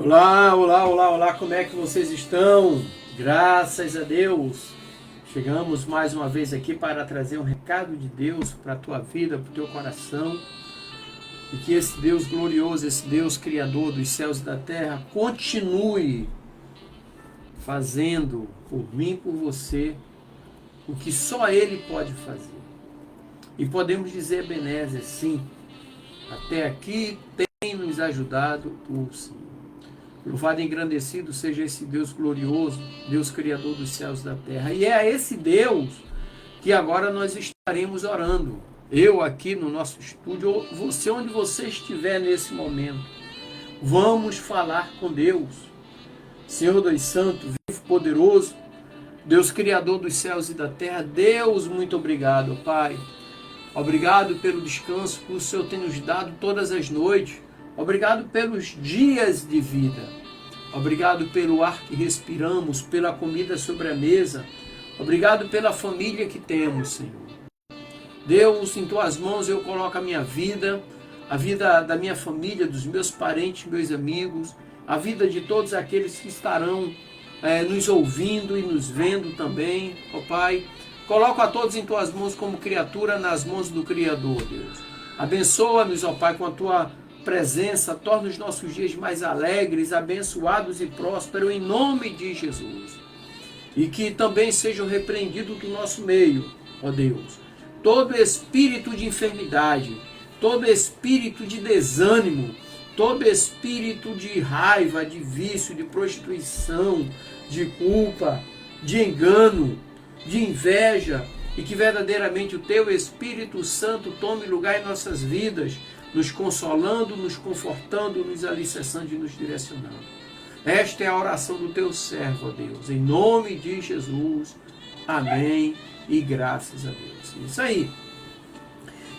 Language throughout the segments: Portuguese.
Olá, olá, olá, olá, como é que vocês estão? Graças a Deus! Chegamos mais uma vez aqui para trazer um recado de Deus para a tua vida, para o teu coração. E que esse Deus glorioso, esse Deus criador dos céus e da terra, continue fazendo por mim e por você o que só Ele pode fazer. E podemos dizer, Ebenezer, sim, até aqui tem nos ajudado o Senhor. Louvado e engrandecido seja esse Deus glorioso, Deus criador dos céus e da terra. E é a esse Deus que agora nós estaremos orando. Eu aqui no nosso estúdio, ou você onde você estiver nesse momento. Vamos falar com Deus. Senhor dos santos, vivo, poderoso, Deus criador dos céus e da terra. Deus, muito obrigado, Pai. Obrigado pelo descanso que o Senhor tem nos dado todas as noites. Obrigado pelos dias de vida. Obrigado pelo ar que respiramos, pela comida sobre a mesa. Obrigado pela família que temos, Senhor. Deus, em tuas mãos eu coloco a minha vida, a vida da minha família, dos meus parentes, meus amigos, a vida de todos aqueles que estarão nos ouvindo e nos vendo também, ó Pai. Coloco a todos em tuas mãos como criatura nas mãos do Criador, Deus. Abençoa-nos, ó Pai, com a tua presença, torna os nossos dias mais alegres, abençoados e prósperos, em nome de Jesus. E que também sejam repreendidos do nosso meio, ó Deus, todo espírito de enfermidade, todo espírito de desânimo, todo espírito de raiva, de vício, de prostituição, de culpa, de engano, de inveja, e que verdadeiramente o teu Espírito Santo tome lugar em nossas vidas, nos consolando, nos confortando, nos alicerçando e nos direcionando. Esta é a oração do teu servo, ó Deus, em nome de Jesus. Amém e graças a Deus. Isso aí.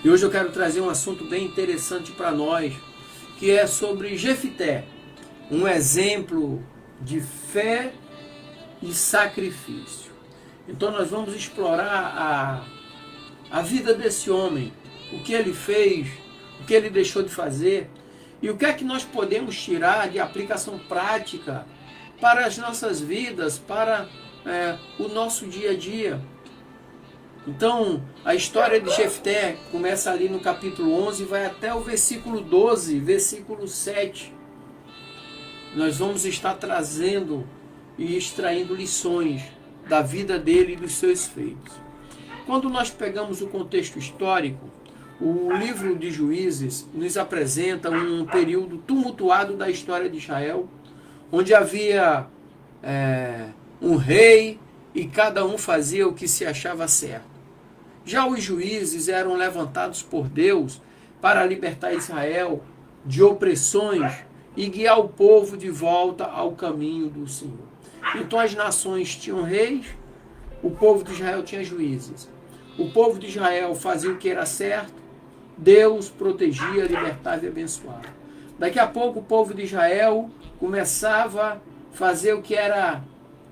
E hoje eu quero trazer um assunto bem interessante para nós, que é sobre Jefté, um exemplo de fé e sacrifício. Então nós vamos explorar a vida desse homem, o que ele fez, o que ele deixou de fazer e o que é que nós podemos tirar de aplicação prática para as nossas vidas, para o nosso dia a dia. Então, a história de Jefté começa ali no capítulo 11 e vai até o versículo 12, versículo 7. Nós vamos estar trazendo e extraindo lições da vida dele e dos seus feitos. Quando nós pegamos o contexto histórico, o livro de Juízes nos apresenta um período tumultuado da história de Israel, onde havia um rei e cada um fazia o que se achava certo. Já os juízes eram levantados por Deus para libertar Israel de opressões e guiar o povo de volta ao caminho do Senhor. Então as nações tinham reis, o povo de Israel tinha juízes. O povo de Israel fazia o que era certo, Deus protegia, libertava e abençoava. Daqui a pouco o povo de Israel começava a fazer o que era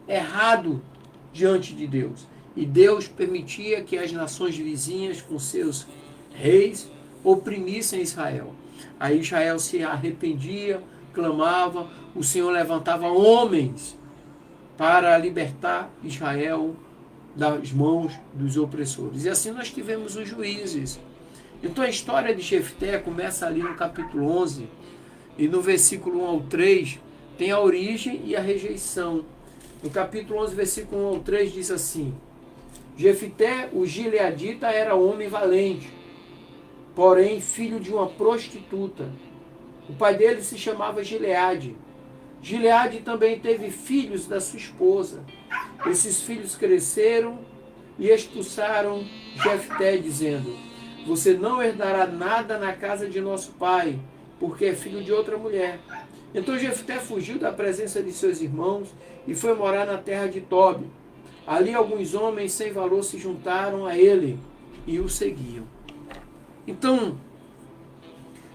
errado diante de Deus. E Deus permitia que as nações vizinhas, com seus reis, oprimissem Israel. Aí Israel se arrependia, clamava, o Senhor levantava homens para libertar Israel das mãos dos opressores. E assim nós tivemos os juízes. Então a história de Jefté começa ali no capítulo 11, e no versículo 1 ao 3 tem a origem e a rejeição. No capítulo 11, versículo 1 ao 3 diz assim: Jefté, o gileadita, era homem valente, porém filho de uma prostituta. O pai dele se chamava Gileade. Gileade também teve filhos da sua esposa. Esses filhos cresceram e expulsaram Jefté, dizendo: você não herdará nada na casa de nosso pai, porque é filho de outra mulher. Então Jefté fugiu da presença de seus irmãos e foi morar na terra de Tobi. Ali alguns homens sem valor se juntaram a ele e o seguiam. Então,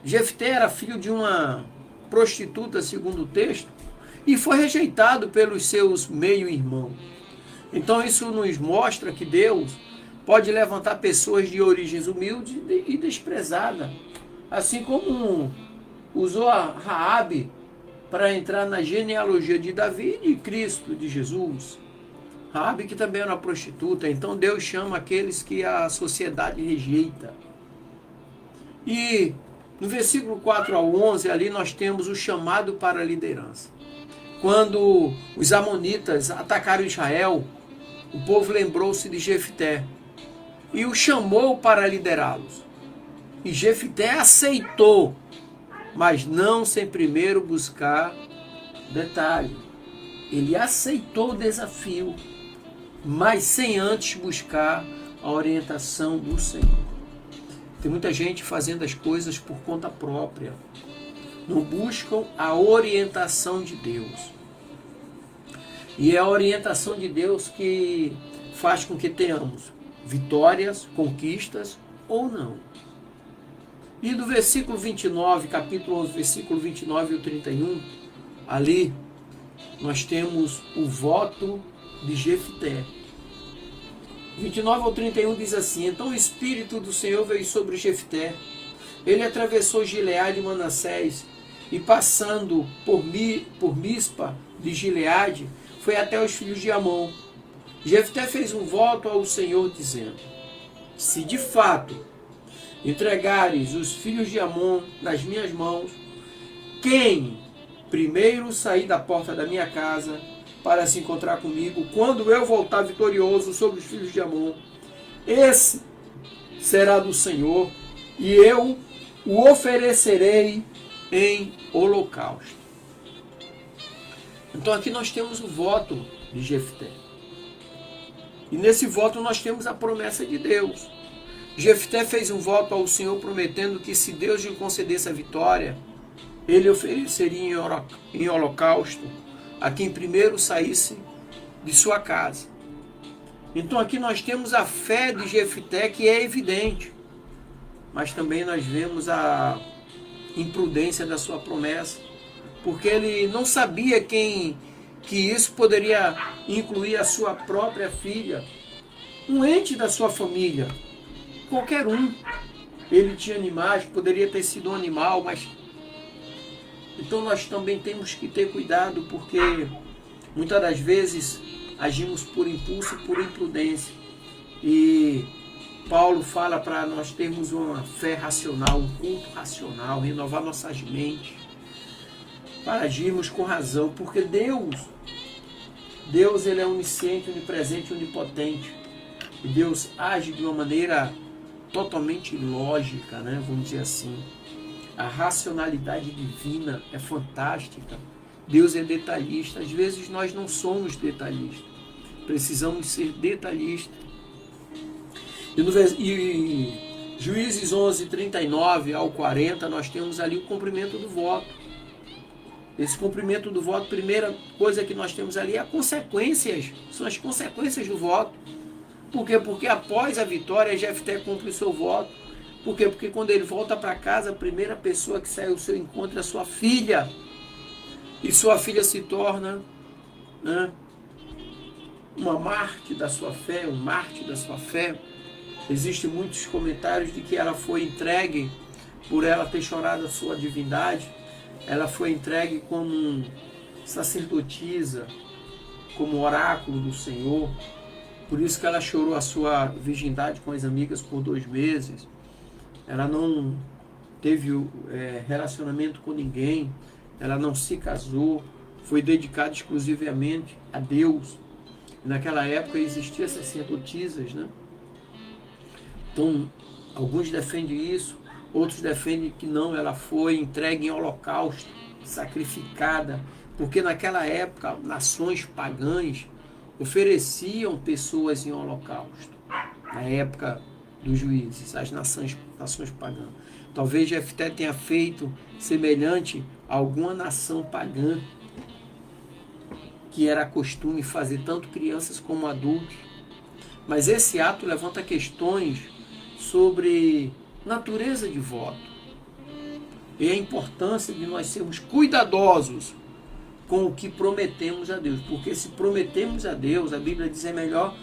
Jefté era filho de uma prostituta, segundo o texto, e foi rejeitado pelos seus meio-irmãos. Então isso nos mostra que Deus pode levantar pessoas de origens humildes e desprezadas, assim como usou a Raabe para entrar na genealogia de Davi e de Cristo, de Jesus. Raabe, que também era uma prostituta. Então Deus chama aqueles que a sociedade rejeita. E no versículo 4 ao 11, ali nós temos o chamado para a liderança. Quando os amonitas atacaram Israel, o povo lembrou-se de Jefté e o chamou para liderá-los. E Jefté aceitou, mas não sem primeiro buscar detalhe. Ele aceitou o desafio, mas sem antes buscar a orientação do Senhor. Tem muita gente fazendo as coisas por conta própria. Não buscam a orientação de Deus. E é a orientação de Deus que faz com que tenhamos vitórias, conquistas ou não. E do versículo 29, capítulo 11, versículo 29 e 31, ali nós temos o voto de Jefté. 29 ao 31 diz assim: Então o Espírito do Senhor veio sobre Jefté. Ele atravessou Gileade e Manassés, e passando por Mispa de Gileade, foi até os filhos de Amon. Jefté fez um voto ao Senhor, dizendo: Se de fato entregares os filhos de Amon nas minhas mãos, quem primeiro sair da porta da minha casa para se encontrar comigo, quando eu voltar vitorioso sobre os filhos de Amon, esse será do Senhor, e eu o oferecerei em holocausto. Então aqui nós temos o voto de Jefté. E nesse voto nós temos a promessa de Deus. Jefté fez um voto ao Senhor prometendo que se Deus lhe concedesse a vitória, ele ofereceria em holocausto a quem primeiro saísse de sua casa. Então aqui nós temos a fé de Jefté, que é evidente, mas também nós vemos a imprudência da sua promessa, porque ele não sabia que isso poderia incluir a sua própria filha, um ente da sua família, qualquer um. Ele tinha animais, poderia ter sido um animal, mas então nós também temos que ter cuidado, porque muitas das vezes agimos por impulso, por imprudência. E Paulo fala para nós termos uma fé racional, um culto racional, renovar nossas mentes, para agirmos com razão, porque Deus ele é onisciente, onipresente, onipotente. E Deus age de uma maneira totalmente lógica, né? Vamos dizer assim. A racionalidade divina é fantástica. Deus é detalhista. Às vezes nós não somos detalhistas. Precisamos ser detalhistas. E Juízes 11, 39 ao 40, nós temos ali o cumprimento do voto. Esse cumprimento do voto, primeira coisa que nós temos ali é as consequências. São as consequências do voto. Por quê? Porque após a vitória, Jefté cumpre o seu voto. Por quê? Porque quando ele volta para casa, a primeira pessoa que sai ao seu encontro é a sua filha. E sua filha se torna, né, uma mártir da sua fé, um mártir da sua fé. Existem muitos comentários de que ela foi entregue, por ela ter chorado a sua divindade, ela foi entregue como sacerdotisa, como oráculo do Senhor. Por isso que ela chorou a sua virgindade com as amigas por 2 meses. Ela não teve relacionamento com ninguém, ela não se casou, foi dedicada exclusivamente a Deus. E naquela época existiam sacerdotisas, né? Então, alguns defendem isso, outros defendem que não, ela foi entregue em holocausto, sacrificada, porque naquela época nações pagãs ofereciam pessoas em holocausto, na época dos juízes, as nações pagãs. Talvez Jefté tenha feito semelhante a alguma nação pagã, que era costume fazer tanto crianças como adultos. Mas esse ato levanta questões sobre natureza de voto e a importância de nós sermos cuidadosos com o que prometemos a Deus, porque se prometemos a Deus, a Bíblia diz, é melhor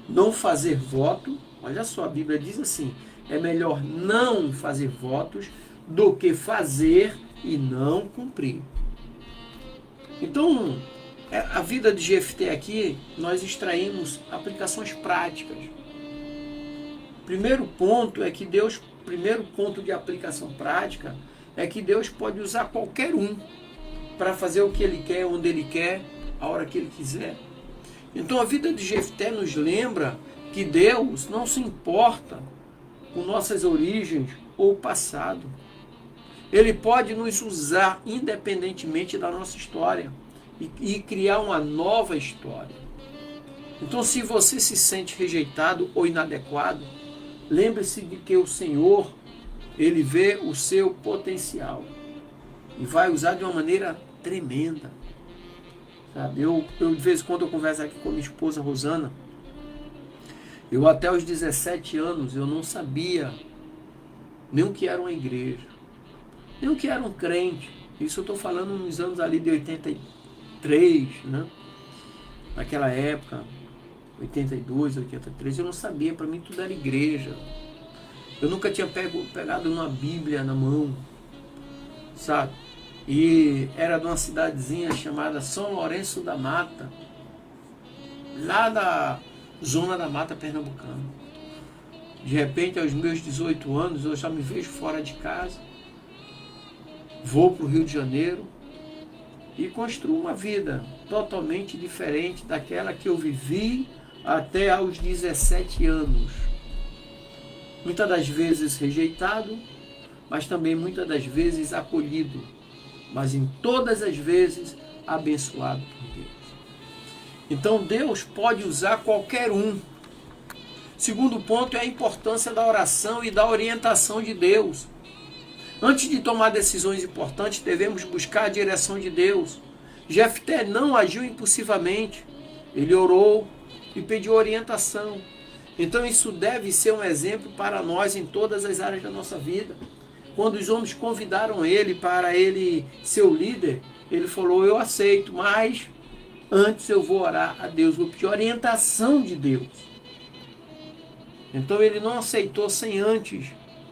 não fazer voto. Olha só, a Bíblia diz assim, é melhor não fazer votos do que fazer e não cumprir. Então, a vida de Jefté aqui, nós extraímos aplicações práticas. Primeiro ponto de aplicação prática é que Deus pode usar qualquer um para fazer o que Ele quer, onde Ele quer, a hora que Ele quiser. Então a vida de Jefté nos lembra que Deus não se importa com nossas origens ou passado. Ele pode nos usar independentemente da nossa história e criar uma nova história. Então, se você se sente rejeitado ou inadequado, lembre-se de que o Senhor, Ele vê o seu potencial e vai usar de uma maneira tremenda. Sabe? Eu de vez em quando eu converso aqui com minha esposa Rosana. Eu até os 17 anos eu não sabia nem o que era uma igreja, nem o que era um crente. Isso eu estou falando nos anos ali de 83, né? Naquela época, 82, 83, eu não sabia, para mim tudo era igreja. Eu nunca tinha pegado uma Bíblia na mão, sabe? E era de uma cidadezinha chamada São Lourenço da Mata, lá da zona da Mata Pernambucana. De repente, aos meus 18 anos, eu já me vejo fora de casa, vou para o Rio de Janeiro e construo uma vida totalmente diferente daquela que eu vivi até aos 17 anos. Muitas das vezes rejeitado, mas também muitas das vezes acolhido, mas em todas as vezes abençoado por Deus. Então Deus pode usar qualquer um. Segundo ponto é a importância da oração e da orientação de Deus. Antes de tomar decisões importantes, devemos buscar a direção de Deus. Jefté não agiu impulsivamente. Ele orou e pediu orientação. Então isso deve ser um exemplo para nós em todas as áreas da nossa vida. Quando os homens convidaram ele para ele ser o líder, ele falou, eu aceito, mas antes eu vou orar a Deus, vou pedir orientação de Deus. Então ele não aceitou sem antes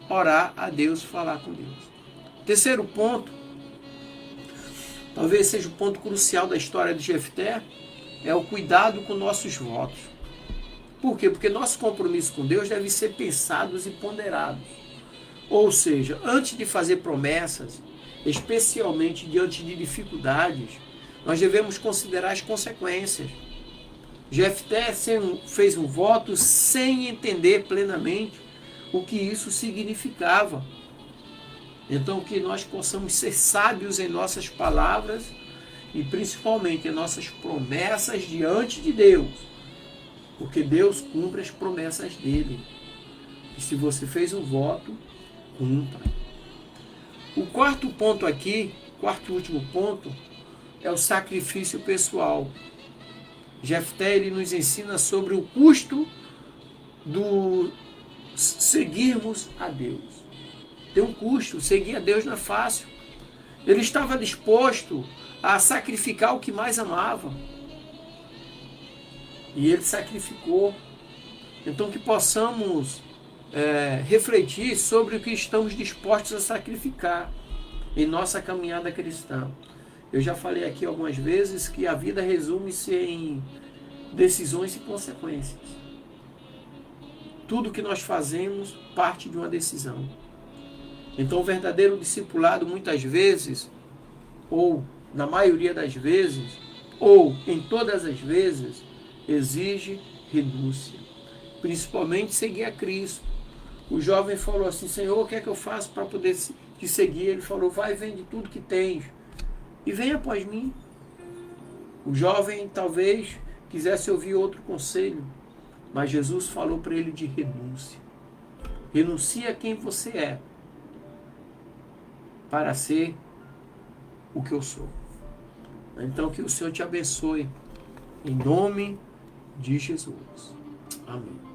orar a Deus, falar com Deus. Terceiro ponto, talvez seja o ponto crucial da história de Jefté, é o cuidado com nossos votos. Por quê? Porque nosso compromisso com Deus deve ser pensados e ponderados. Ou seja, antes de fazer promessas, especialmente diante de dificuldades, nós devemos considerar as consequências. Jefté fez um voto sem entender plenamente o que isso significava. Então, que nós possamos ser sábios em nossas palavras e principalmente em nossas promessas diante de Deus, porque Deus cumpre as promessas dele. E se você fez um voto, cumpra. O quarto ponto aqui, quarto e último ponto, é o sacrifício pessoal. Jefté ele nos ensina sobre o custo do seguirmos a Deus. Tem um custo, seguir a Deus não é fácil. Ele estava disposto a sacrificar o que mais amava. E ele sacrificou. Então que possamos refletir sobre o que estamos dispostos a sacrificar em nossa caminhada cristã. Eu já falei aqui algumas vezes que a vida resume-se em decisões e consequências. Tudo que nós fazemos parte de uma decisão. Então o verdadeiro discipulado muitas vezes, ou na maioria das vezes, ou em todas as vezes, exige renúncia. Principalmente seguir a Cristo. O jovem falou assim, Senhor, o que é que eu faço para poder te seguir? Ele falou, vai, vende tudo que tens e vem após mim. O jovem talvez quisesse ouvir outro conselho, mas Jesus falou para ele de renúncia. Renuncie a quem você é para ser o que eu sou. Então que o Senhor te abençoe em nome de Jesus. Amém.